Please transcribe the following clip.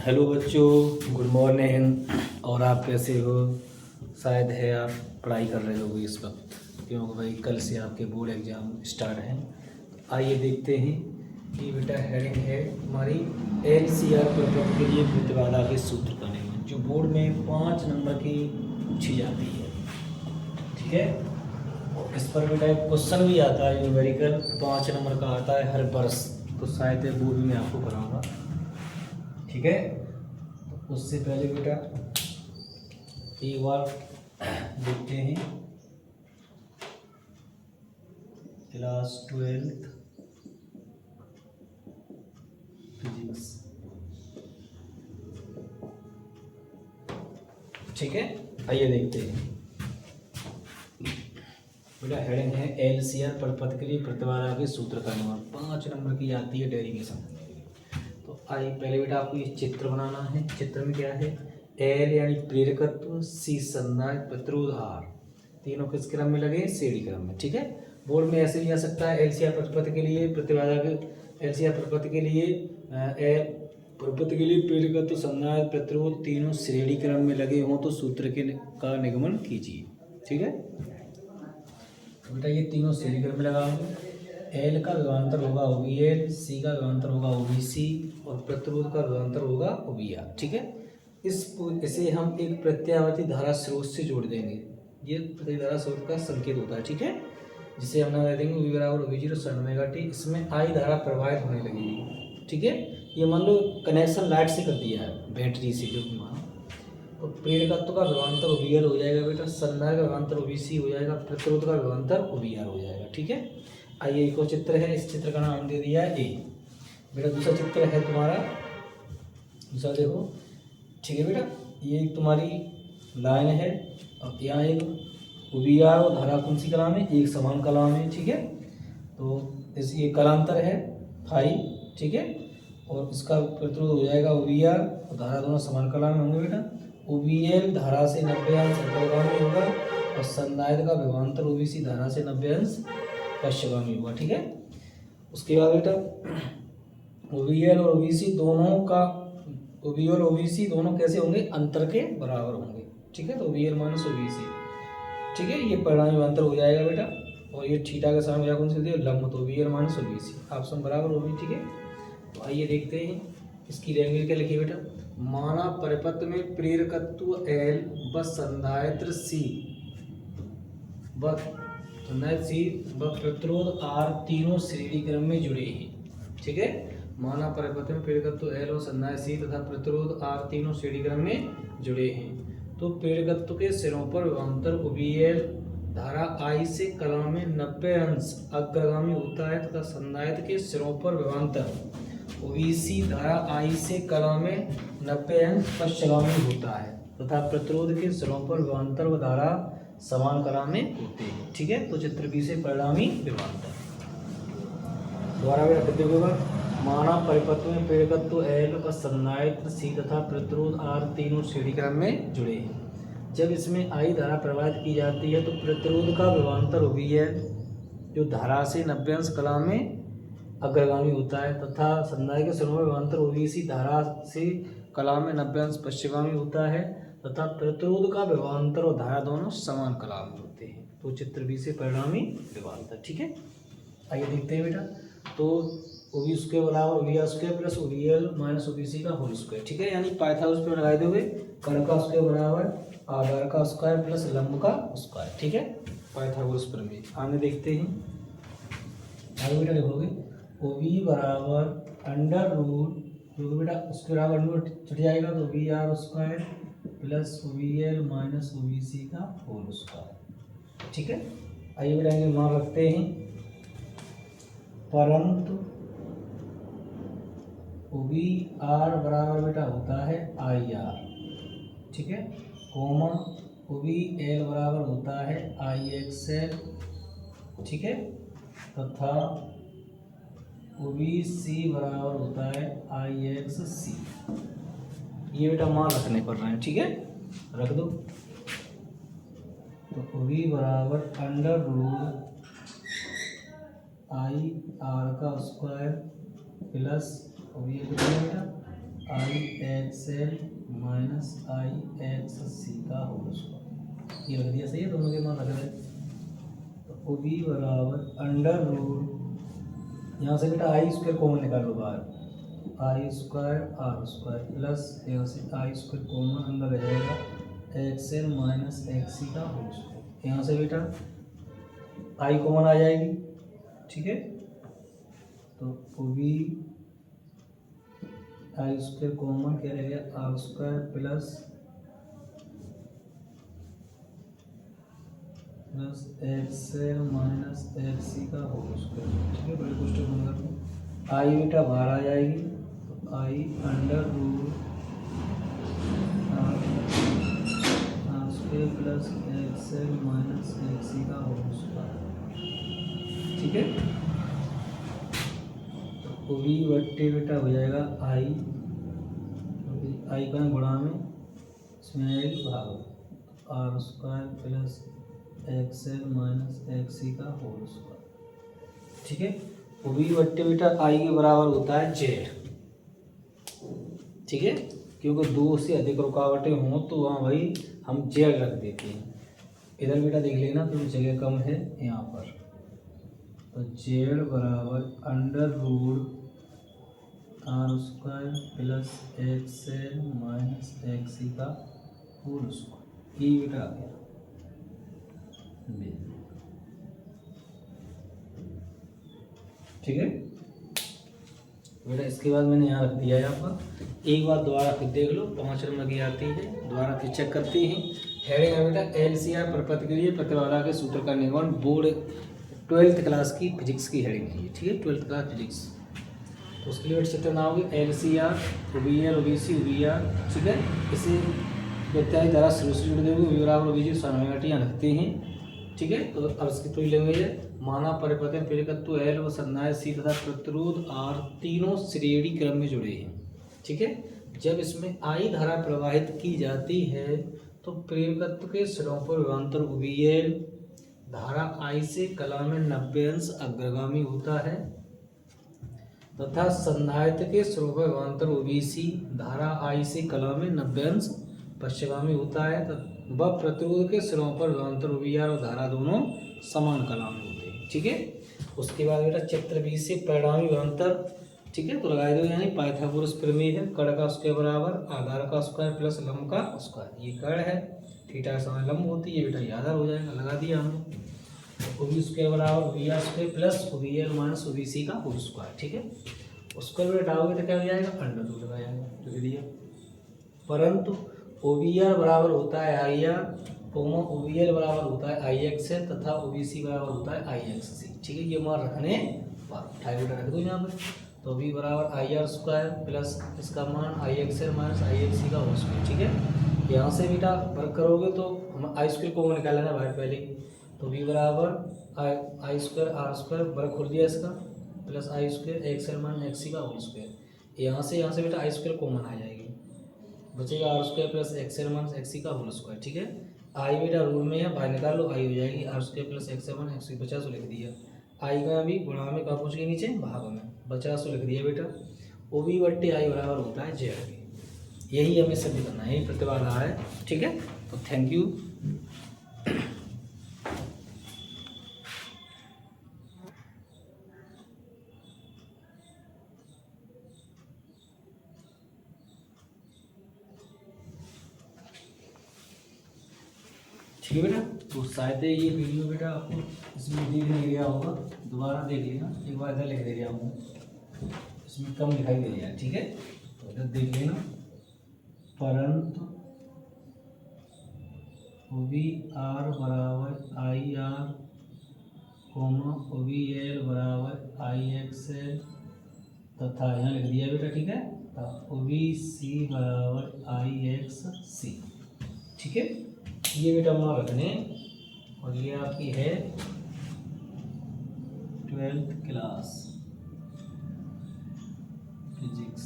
Hello बच्चों, good morning. और आप कैसे हो? शायद है आप पढ़ाई कर रहे होगे इस वक्त, क्योंकि भाई कल से आपके बोर्ड एग्ज़ाम स्टार्ट हैं। तो आइए देखते हैं कि बेटा हेडिंग है हमारी LCR प्रपत्र के लिए प्रतिबाधा के सूत्र का नियमन, जो बोर्ड में 5 नंबर की पूछी जाती है। ठीक है, और इस पर बेटा एक क्वेश्चन भी आता है, न्यूमेरिकल 5 नंबर का आता है हर वर्ष। तो शायद वो भी मैं आपको कराऊंगा। ठीक है, तो उससे पहले बेटा एक बार देखते हैं क्लास 12th फिजिक्स। ठीक है, आइए देखते हैं बेटा। हेडिंग है LCR प्रपत्र के लिए प्रतिबाधा के सूत्र का नियमन। 5 नंबर की आती है डेरिवेशन। तो आइए पहले बेटा आपको ये चित्र बनाना है। चित्र में क्या है? L यानी प्रेरकत्व, C संधारित्र, प्रतिरोध, R तीनों किस क्रम में लगे? श्रेणी क्रम में। ठीक है, बोर्ड में ऐसे भी आ सकता है LCR प्रपत्र के लिए प्रतिबाधा के LCR प्रपत्र के लिए प्रपत्र के लिए प्रेरकत्व, संधारित्र, प्रतिरोध तीनों श्रेणी क्रम में लगे हों तो सूत्र का निगमन कीजिए। ठीक है, तो बेटा ये तीनों श्रेणी क्रम में लगा होंगे। L का विभवांतर होगा OVL, C का विभवांतर होगा OVC और प्रतिरोध का विभवांतर होगा OVR। ठीक है, इसे हम एक प्रत्यावर्ती धारा स्रोत से जोड़ देंगे। ये प्रतिधारा स्रोत का संकेत होता है। ठीक है, जिसे हम दे देंगे V बराबर V0 sin ओमेगा t। इसमें I धारा प्रवाहित होने लगेगी। ठीक है, ये मान लो कनेक्शन लाइट से कर दिया है, बैटरी से जो भी मानो। तो प्रेरकत्व का विभवांतर OVL हो जाएगा बेटा, संधारित्र का विभवांतर OVC हो जाएगा, प्रतिरोध का विभवांतर OVR हो जाएगा। ठीक है, आइए एक और चित्र है, इस चित्र का नाम हम दे दिया है A। बेटा दूसरा चित्र है तुम्हारा, दूसरा देखो। ठीक है बेटा, ये तुम्हारी लाइन है और यहाँ एक OVR और धारा कौन सी कला में? एक समान कला में। ठीक है, तो इस ये कलांतर है फाई। ठीक है, और इसका प्रतिरोध हो जाएगा OVR और धारा दोनों समान कला में होंगे बेटा। OVL धारा से 90 अंश अग्रगामी होगा और संधारित्र का विभवांतर OVC धारा से 90 अंश पश्चिमगामी होगा। ठीक है, उसके बाद बेटा OVL और OVC दोनों का OVL और OVC दोनों कैसे होंगे? अंतर के बराबर होंगे। ठीक है, तो OVL माइनस OVC। ठीक है, ये परिणामी अंतर हो जाएगा बेटा, और ये थीटा के सामने कौन सी लंब, तो OVL माइनस OVC ऑप्शन बराबर होगी। ठीक है, तो आइए देखते हैं इसकी लैंग्वेज क्या लिखी बेटा। माना परिपथ में प्रेरकत्व L व संधारित्र C व प्रतिरोध R तीनों श्रेणी क्रम में जुड़े हैं। ठीक है, माना परिपथ में प्रेरकत्व L और संधारित्र C तथा प्रतिरोध R तीनों श्रेणी क्रम में जुड़े हैं, तो प्रेरकत्व के सिरों पर विभवांतर OVL धारा I से कला में 90 अंश अग्रगामी होता है तथा संधारित्र के सिरों पर विभवांतर OVC धारा I से कला में 90 अंश पश्चगामी होता है तथा प्रतिरोध के सिरों पर विभवांतर व धारा समान कला में होते हैं। ठीक है, तो चित्र बी से परिणामी विभवांतर। दोबारा बेटा फिर देखोगा। माना परिपथ में प्रेरकत्व L व संधारित्र C तथा प्रतिरोध R तीनों श्रेणी क्रम में जुड़े हैं। जब इसमें I धारा प्रवाहित की जाती है तो प्रतिरोध का विभवांतर OVL जो धारा से 90 अंश कला में अग्रगामी होता है तथा संधारित्र के सिरों में विभवांतर OVC धारा से कला में 90 अंश पश्चिमगामी होता है तथा प्रतिरोध का विभवांतर और धारा दोनों समान कला में होते हैं, तो चित्र बी से परिणामी विभवांतर। ठीक है, आइए देखते हैं बेटा। तो OV स्क्वायर बराबर OVR square plus OVL minus OVC का होल स्क्वायर। ठीक है, यानी पाइथागोरस पे लगाए हुए कर्ण का स्क्वायर बराबर आधार का स्क्वायर प्लस लंब का स्क्वायर। ठीक है, पाइथागोरस प्रमेय। आगे देखते हैं, आगे बेटा लिखोगे OV बराबर अंडर रूट, क्योंकि बेटा उसके बराबर अंडर रूट छुट जाएगा तो OVR square plus OVL minus OVC का होल स्क्वायर। ठीक है, आइए बेटा ये मान रखते हैं, परंतु OVR बराबर बेटा होता है IR। ठीक है, कोमा OVL बराबर होता है IXL। ठीक है, तथा OVC बराबर होता है IXC। ये बेटा मान रखने पड़ रहे हैं। ठीक है, रख दो। तो OV बराबर अंडर रूट IR का स्क्वायर प्लस OVL बेटा आई एक्स एल माइनस आई एक्स सी का होल स्क्वायर, ये रख दिया सही है, दोनों के मान रख रहे। तो ओ बी बराबर अंडर रूट, यहाँ से बेटा आई स्क्वायर कॉमन निकालो बाहर, आई स्क्वायर आर स्क्वायर प्लस यहाँ से आई स्क्वायर कॉमन अंदर रह जाएगा x L minus X C का होल स्क्वायर। यहाँ से बेटा आई कॉमन आ जाएगी, ठीक है। तो O B I square common क्या रहेगा R square plus X L minus X C का होल स्क्वायर, ठीक है। बड़े क्वेश्चन बन करते आई बेटा बाहर आ जाएगी, तो I under root R square plus X L minus X C का होल स्क्वायर, ठीक है। तो ओ बी बट्टे बेटा हो जाएगा आई का गुणा में इसमें आएगी भाग R square plus X L minus X C का होल स्क्वायर, ठीक है। वो भी बट्टे बेटा आई के बराबर होता है जेड, ठीक है, क्योंकि दो से अधिक रुकावटें हों तो वहाँ भाई हम जेड रख देते हैं। इधर बेटा देख लेना तो जगह कम है यहाँ पर, तो जेड बराबर under root R square plus X L minus X C का होल स्क्वायर, ये बेटा आ गया। ठीक है बेटा, इसके बाद मैंने यहाँ रख दिया है आपका। एक बार दोबारा फिर देख लो, 5 नंबर की आती है, दोबारा फिर चेक करते हैं। हेडिंग है बेटा LCR प्रपत्र के लिए प्रतिबाधा के सूत्र का निर्माण, बोर्ड 12th क्लास की फिजिक्स की हेडिंग है, ठीक है, 12th क्लास फिजिक्स। तो उसके लिए चित्र बनाओगे LCR OBL OBC OBR, ठीक है। इसे इत्यादि द्वारा शुरू से जुड़ देंगे, V बराबर OBG सामान्य यहाँ रखते हैं, ठीक है। तो अब इसकी थोड़ी लैंग्वेज है, माना परिपथ प्रेरकत्व L व संधाय C तथा प्रतिरोध R तीनों श्रेणी क्रम में जुड़े हैं, ठीक है। जब इसमें I धारा प्रवाहित की जाती है तो प्रेरकत्व के सिरों पर विभवांतर OBL धारा I से कला में 90 अंश अग्रगामी होता है तथा संधायित के सिरों पर विभवांतर OBC धारा I से कला में 90 अंश पश्चिमामी होता है। व प्रतिरोध के सिरों पर विभवांतर OBR और धारा दोनों समान कला में होते हैं, ठीक है। उसके बाद बेटा चित्र 20 से परिणामी विभवांतर, ठीक है, तो लगा दो, यानी पाइथागोरस प्रमेय है, कर्ण का स्क्वायर बराबर आधार का स्क्वायर प्लस लंब का स्क्वायर, ये कर्ण है, थीटा के समय लंब होती है बेटा, ये आधार हो जाएगा, लगा दिया हमने। तो OB स्क्वायर बराबर OBR square plus OBL minus OBC का होल स्क्वायर, ठीक है। उसको बेटा डालोगे तो क्या हो जाएगा, अंडर रूट लगा जाएगा, तो दिया। परंतु OBR बराबर होता है IR, OBL बराबर होता है IXL तथा OBC बराबर होता है IXC, ठीक है। ये मान रखने पर रख दो यहाँ पर। तो B बराबर IR स्क्वायर प्लस इसका मान IXL माइनस IXC का होल स्क्वायर, ठीक है। यहाँ से बेटा वर्क करोगे तो हम आई स्क्वायर को निकाल लेना बाहर पहले, तो B बराबर I square R square work खोल दिया इसका plus I square XL minus XC का होल स्क्वायर। यहाँ से बेटा आई स्क्वायर कॉमन आ जाएगी, बचेगा R square plus XL minus XC का होल स्क्वायर, ठीक है। आई बेटा रूट में है, बाहर निकाल लो, आई हो जाएगी R square plus XL minus XC, 50 लिख दिया। आई का भी गुणा में कहाँ पहुँच गई, नीचे भाग में, 50 लिख दिया बेटा। OB बट्टे आई बराबर होता है जेड, यही हमें सिद्ध करना है, यही प्रतिबाधा है, ठीक है। तो थैंक यू। ठीक है बेटा, तो शायद ये वीडियो बेटा आपको इसमें दिख नहीं गया होगा, दोबारा देख लेना, एक बार इधर लिख दे रहा हूँ, इसमें कम दिखाई दे रहा है, ठीक है, तो इधर देख लेना। परंतु OBR बराबर IR OBL बराबर IXL तथा यहाँ लिख दिया बेटा, ठीक है, OBC बराबर IXC, ठीक है। ये बेटा मान रखने, और ये आपकी है 12th क्लास फिजिक्स।